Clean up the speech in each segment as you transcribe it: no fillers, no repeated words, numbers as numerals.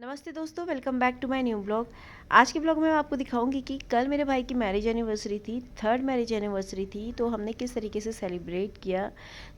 नमस्ते दोस्तों, welcome back to my new blog. आज के ब्लॉग में मैं आपको दिखाऊंगी कि कल मेरे भाई की मैरिज एनिवर्सरी थी, थर्ड मैरिज एनिवर्सरी थी। तो हमने किस तरीके से सेलिब्रेट किया।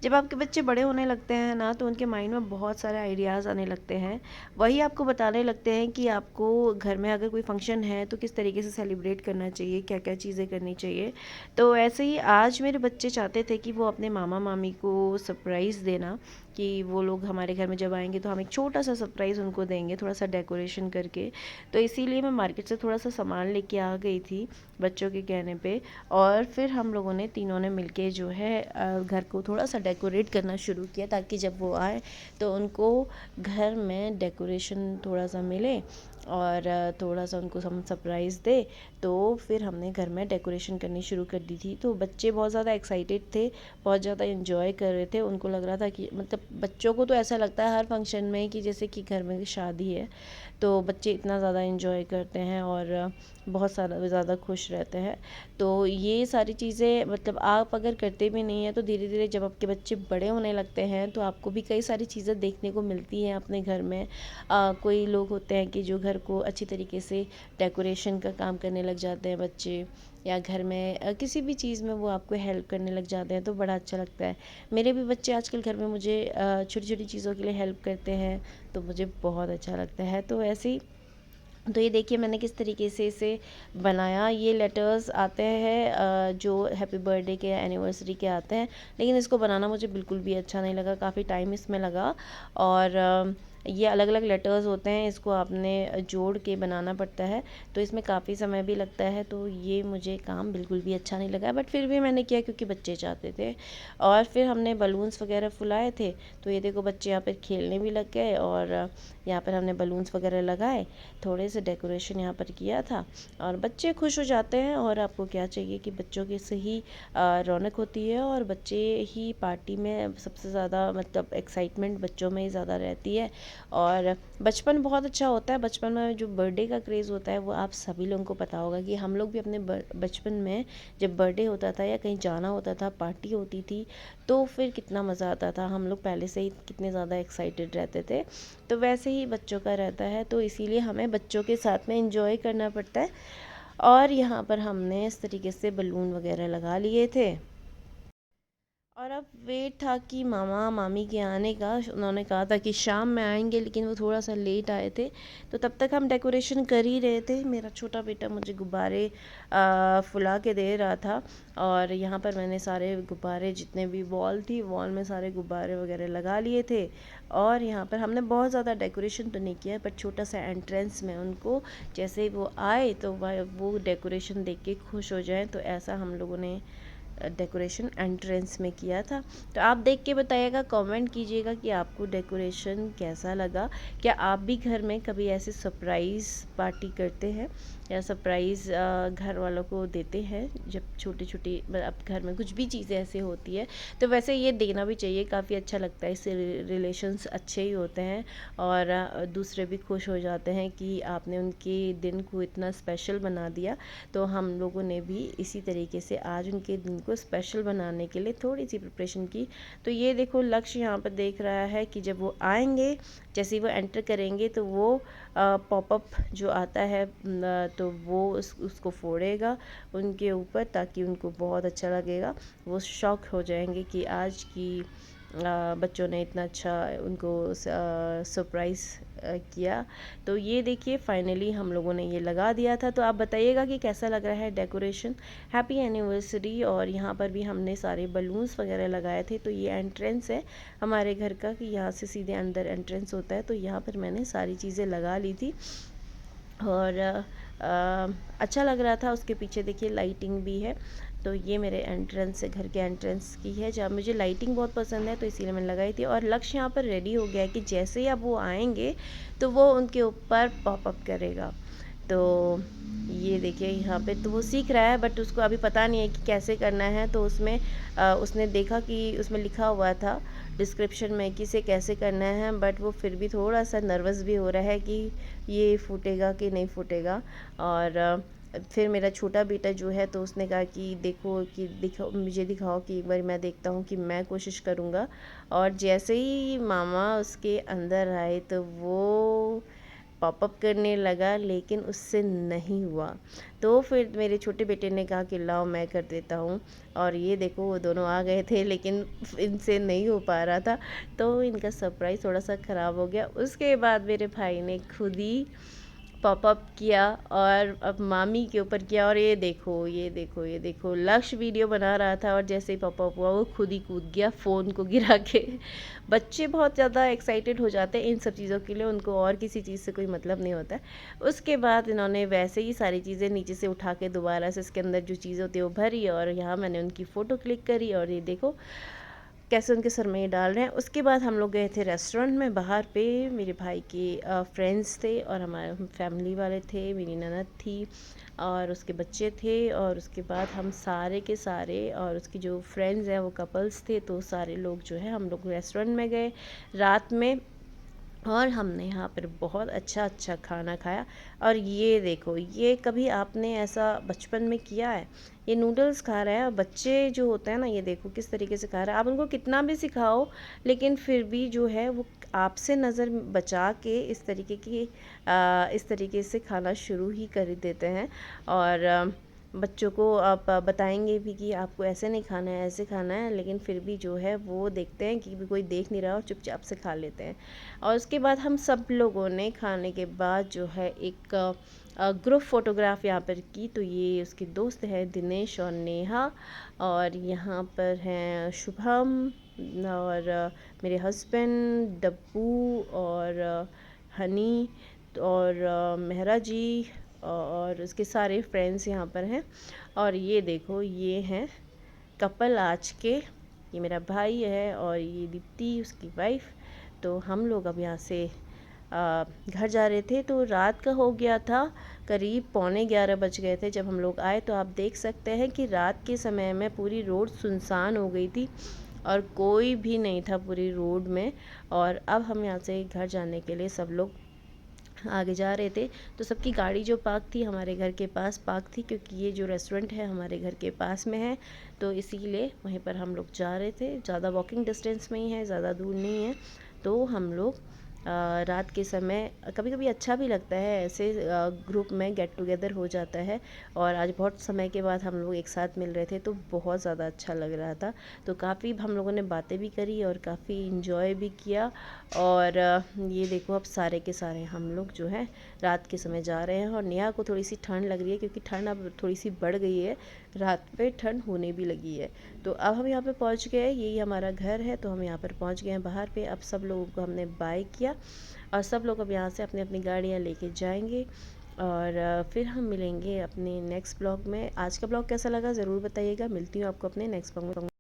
जब आपके बच्चे बड़े होने लगते हैं ना, तो उनके माइंड में बहुत सारे आइडियाज़ आने लगते हैं। वही आपको बताने लगते हैं कि आपको घर में अगर कोई फंक्शन है तो किस तरीके से सेलिब्रेट करना चाहिए, क्या क्या चीज़ें करनी चाहिए। तो ऐसे ही आज मेरे बच्चे चाहते थे कि वो अपने मामा मामी को सरप्राइज़ देना, कि वो लोग हमारे घर में जब आएंगे तो हम एक छोटा सा सरप्राइज़ उनको देंगे, थोड़ा सा डेकोरेशन करके। तो इसीलिए मैं मार्केट से थोड़ा सा सामान लेके आ गई थी बच्चों के कहने पे। और फिर हम लोगों ने तीनों ने मिलके जो है घर को थोड़ा सा डेकोरेट करना शुरू किया, ताकि जब वो आए तो उनको घर में डेकोरेशन थोड़ा सा मिले और थोड़ा सा उनको हम सरप्राइज़ दे। तो फिर हमने घर में डेकोरेशन करनी शुरू कर दी थी। तो बच्चे बहुत ज़्यादा एक्साइटेड थे, बहुत ज़्यादा इन्जॉय कर रहे थे। उनको लग रहा था कि मतलब बच्चों को तो ऐसा लगता है हर फंक्शन में कि जैसे कि घर में शादी है। तो बच्चे इतना ज़्यादा इन्जॉय करते हैं और बहुत सारा ज़्यादा खुश रहते हैं। तो ये सारी चीज़ें मतलब आप अगर करते भी नहीं हैं तो धीरे धीरे जब आपके बच्चे बड़े होने लगते हैं तो आपको भी कई सारी चीज़ें देखने को मिलती हैं अपने घर में। कोई लोग होते हैं कि जो घर को अच्छी तरीके से डेकोरेशन का काम करने लग जाते हैं बच्चे, या घर में किसी भी चीज़ में वो आपको हेल्प करने लग जाते हैं, तो बड़ा अच्छा लगता है। मेरे भी बच्चे आजकल घर में मुझे छोटी छोटी चीज़ों के लिए हेल्प करते हैं, तो मुझे बहुत अच्छा लगता है। तो ऐसे ही तो ये देखिए मैंने किस तरीके से इसे बनाया। ये लेटर्स आते हैं जो हैप्पी बर्थडे के एनिवर्सरी के आते हैं, लेकिन इसको बनाना मुझे बिल्कुल भी अच्छा नहीं लगा, काफ़ी टाइम इसमें लगा। और ये अलग अलग लेटर्स होते हैं, इसको आपने जोड़ के बनाना पड़ता है, तो इसमें काफ़ी समय भी लगता है। तो ये मुझे काम बिल्कुल भी अच्छा नहीं लगा, बट फिर भी मैंने किया क्योंकि बच्चे चाहते थे। और फिर हमने बलून्स वगैरह फुलाए थे। तो ये देखो बच्चे यहाँ पर खेलने भी लग गए, और यहाँ पर हमने बलून्स वगैरह लगाए, थोड़े से डेकोरेशन यहाँ पर किया था, और बच्चे खुश हो जाते हैं। और आपको क्या चाहिए कि बच्चों की सही रौनक होती है, और बच्चे ही पार्टी में सबसे ज़्यादा मतलब एक्साइटमेंट बच्चों में ही ज़्यादा रहती है। और बचपन बहुत अच्छा होता है। बचपन में जो बर्थडे का क्रेज़ होता है वो आप सभी लोगों को पता होगा कि हम लोग भी अपने बचपन में जब बर्थडे होता था या कहीं जाना होता था, पार्टी होती थी, तो फिर कितना मज़ा आता था। हम लोग पहले से ही कितने ज़्यादा एक्साइटेड रहते थे। तो वैसे ही बच्चों का रहता है, तो इसीलिए हमें बच्चों के साथ में एंजॉय करना पड़ता है। और यहाँ पर हमने इस तरीके से बलून वगैरह लगा लिए थे। और अब वेट था कि मामा मामी के आने का। उन्होंने कहा था कि शाम में आएंगे, लेकिन वो थोड़ा सा लेट आए थे। तो तब तक हम डेकोरेशन कर ही रहे थे। मेरा छोटा बेटा मुझे गुब्बारे फुला के दे रहा था, और यहाँ पर मैंने सारे गुब्बारे जितने भी वॉल थी, वॉल में सारे गुब्बारे वगैरह लगा लिए थे। और यहाँ पर हमने बहुत ज़्यादा डेकोरेशन तो नहीं किया, पर छोटा सा एंट्रेंस में उनको जैसे ही वो आए तो वो डेकोरेशन देख के खुश हो जाए, तो ऐसा हम लोगों ने डेकोरेशन एंट्रेंस में किया था। तो आप देख के बताइएगा, कमेंट कीजिएगा कि आपको डेकोरेशन कैसा लगा। क्या आप भी घर में कभी ऐसे सरप्राइज़ पार्टी करते हैं, या सरप्राइज़ घर वालों को देते हैं जब छोटी छोटी मतलब घर में कुछ भी चीज़ें ऐसे होती है। तो वैसे ये देना भी चाहिए, काफ़ी अच्छा लगता है, इससे रिलेशंस अच्छे ही होते हैं। और दूसरे भी खुश हो जाते हैं कि आपने उनके दिन को इतना स्पेशल बना दिया। तो हम लोगों ने भी इसी तरीके से आज उनके दिन को स्पेशल बनाने के लिए थोड़ी सी प्रिपरेशन की। तो ये देखो लक्ष्य यहाँ पर देख रहा है कि जब वो आएंगे, जैसे ही वो एंटर करेंगे, तो वो पॉपअप जो आता है तो वो उसको फोड़ेगा उनके ऊपर, ताकि उनको बहुत अच्छा लगेगा। वो शॉक हो जाएंगे कि आज की बच्चों ने इतना अच्छा उनको सरप्राइज़ किया। तो ये देखिए फाइनली हम लोगों ने ये लगा दिया था। तो आप बताइएगा कि कैसा लग रहा है डेकोरेशन। Happy anniversary. और यहाँ पर भी हमने सारे बलून्स वगैरह लगाए थे। तो ये एंट्रेंस है हमारे घर का, कि यहाँ से सीधे अंदर एंट्रेंस होता है। तो यहाँ पर मैंने सारी चीज़ें लगा ली थी, और अच्छा लग रहा था। उसके पीछे देखिए लाइटिंग भी है। तो ये मेरे एंट्रेंस है, घर के एंट्रेंस की है, जहाँ मुझे लाइटिंग बहुत पसंद है, तो इसीलिए मैंने लगाई थी। और लक्ष्य यहाँ पर रेडी हो गया है कि जैसे ही अब वो आएंगे तो वो उनके ऊपर पॉपअप करेगा। तो ये देखिए यहाँ पे तो वो सीख रहा है, बट उसको अभी पता नहीं है कि कैसे करना है। तो उसमें उसने देखा कि उसमें लिखा हुआ था डिस्क्रिप्शन में कि इसे कैसे करना है, बट वो फिर भी थोड़ा सा नर्वस भी हो रहा है कि ये फूटेगा कि नहीं फूटेगा। और फिर मेरा छोटा बेटा जो है, तो उसने कहा कि देखो कि दिखाओ, मुझे दिखाओ कि एक बार मैं देखता हूँ, कि मैं कोशिश करूँगा। और जैसे ही मामा उसके अंदर आए तो वो पॉपअप करने लगा, लेकिन उससे नहीं हुआ। तो फिर मेरे छोटे बेटे ने कहा कि लाओ मैं कर देता हूँ, और ये देखो वो दोनों आ गए थे, लेकिन इनसे नहीं हो पा रहा था, तो इनका सरप्राइज़ थोड़ा सा ख़राब हो गया। उसके बाद मेरे भाई ने खुद ही पॉपअप किया और अब मामी के ऊपर किया, और ये देखो ये देखो ये देखो, लक्ष्य वीडियो बना रहा था और जैसे ही पॉपअप हुआ वो खुद ही कूद गया फ़ोन को गिरा के। बच्चे बहुत ज़्यादा एक्साइटेड हो जाते हैं इन सब चीज़ों के लिए, उनको और किसी चीज़ से कोई मतलब नहीं होता है। उसके बाद इन्होंने वैसे ही सारी चीज़ें नीचे से उठा के दोबारा से इसके अंदर जो चीज़ें होती है वो भरी, और यहाँ मैंने उनकी फ़ोटो क्लिक करी, और ये देखो कैसे उनके सर में ये डाल रहे हैं। उसके बाद हम लोग गए थे रेस्टोरेंट में, बाहर पे मेरे भाई के फ्रेंड्स थे और हमारे फैमिली वाले थे, मेरी ननद थी और उसके बच्चे थे, और उसके बाद हम सारे के सारे और उसकी जो फ्रेंड्स हैं वो कपल्स थे, तो सारे लोग जो है हम लोग रेस्टोरेंट में गए रात में, और हमने यहाँ पर बहुत अच्छा अच्छा खाना खाया। और ये देखो, ये कभी आपने ऐसा बचपन में किया है? ये नूडल्स खा रहे हैं, और बच्चे जो होते हैं ना, ये देखो किस तरीके से खा रहे हैं। आप उनको कितना भी सिखाओ, लेकिन फिर भी जो है वो आपसे नज़र बचा के इस तरीके से खाना शुरू ही कर देते हैं। और बच्चों को आप बताएंगे भी कि आपको ऐसे नहीं खाना है, ऐसे खाना है, लेकिन फिर भी जो है वो देखते हैं कि कोई देख नहीं रहा और चुपचाप से खा लेते हैं। और उसके बाद हम सब लोगों ने खाने के बाद जो है एक ग्रुप फ़ोटोग्राफ यहाँ पर की। तो ये उसके दोस्त हैं दिनेश और नेहा, और यहाँ पर हैं शुभम और मेरे हस्बैंड डब्बू और हनी और मेहरा जी और उसके सारे फ्रेंड्स यहाँ पर हैं। और ये देखो, ये हैं कपल आज के, ये मेरा भाई है और ये दीप्ति उसकी वाइफ। तो हम लोग अब यहाँ से घर जा रहे थे, तो रात का हो गया था, करीब 11:15 बज गए थे जब हम लोग आए। तो आप देख सकते हैं कि रात के समय में पूरी रोड सुनसान हो गई थी और कोई भी नहीं था पूरी रोड में। और अब हम यहाँ से घर जाने के लिए सब लोग आगे जा रहे थे, तो सबकी गाड़ी जो पार्क थी हमारे घर के पास पार्क थी, क्योंकि ये जो रेस्टोरेंट है हमारे घर के पास में है, तो इसीलिए वहीं पर हम लोग जा रहे थे। ज़्यादा वॉकिंग डिस्टेंस में ही है, ज़्यादा दूर नहीं है। तो हम लोग रात के समय कभी कभी अच्छा भी लगता है, ऐसे ग्रुप में गेट टुगेदर हो जाता है, और आज बहुत समय के बाद हम लोग एक साथ मिल रहे थे, तो बहुत ज़्यादा अच्छा लग रहा था। तो काफ़ी हम लोगों ने बातें भी करी और काफ़ी इन्जॉय भी किया। और ये देखो, अब सारे के सारे हम लोग जो है रात के समय जा रहे हैं, और नेहा को थोड़ी सी ठंड लग रही है, क्योंकि ठंड अब थोड़ी सी बढ़ गई है, रात पे ठंड होने भी लगी है। तो अब हम यहाँ पे पहुँच गए, यही हमारा घर है, तो हम यहाँ पर पहुँच गए हैं बाहर पे। अब सब लोगों को हमने बाय किया, और सब लोग अब यहाँ से अपनी अपनी गाड़ियाँ लेके जाएंगे, और फिर हम मिलेंगे अपने नेक्स्ट ब्लॉग में। आज का ब्लॉग कैसा लगा ज़रूर बताइएगा। मिलती हूँ आपको अपने नेक्स्ट ब्लॉग में।